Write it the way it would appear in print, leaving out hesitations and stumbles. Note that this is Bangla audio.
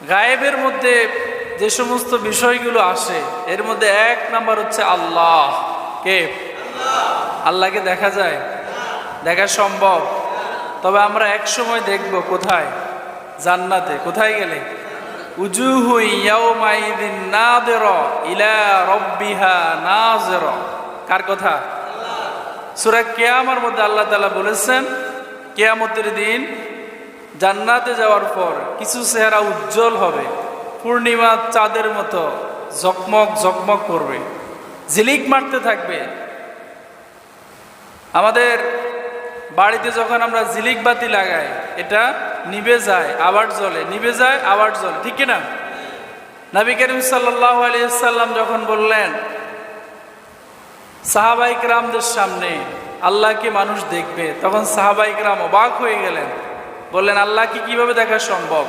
গায়েবের মধ্যে যে সমস্ত বিষয়গুলো আসে এর মধ্যে এক নাম্বার হচ্ছে আল্লাহ। কে? আল্লাহকে দেখা যায়? দেখা সম্ভব? তবে আমরা এক সময় দেখব কোথায়? জান্নাতে। কোথায় গেলে? উজুহু ইয়াউমাইযিন নাযিরা ইলা রাব্বিহা নাযিরা। কার কথা? সূরা কিয়ামার মধ্যে আল্লাহ তাআলা বলেছেন কিয়ামতের দিন জান্নাতে যাওয়ার পর কিছু চেহারা উজ্জ্বল হবে, পূর্ণিমা চাঁদের মতো ঝকমক ঝকমক করবে, ঝিলিক মারতে থাকবে। আমাদের বাড়িতে যখন আমরা ঝিলিক বাতি লাগাই, এটা নিভে যায় আবার জ্বলে, নিভে যায় আবার জ্বলে, ঠিক কিনা? নবী করিম সাল্লাল্লাহু আলাইহি ওয়াসাল্লাম যখন বললেন সাহাবায়ে কেরামদের সামনে আল্লাহকে মানুষ দেখবে, তখন সাহাবায়ে কেরাম অবাক হয়ে গেলেন, বললেন আল্লাহকে কিভাবে দেখা সম্ভব?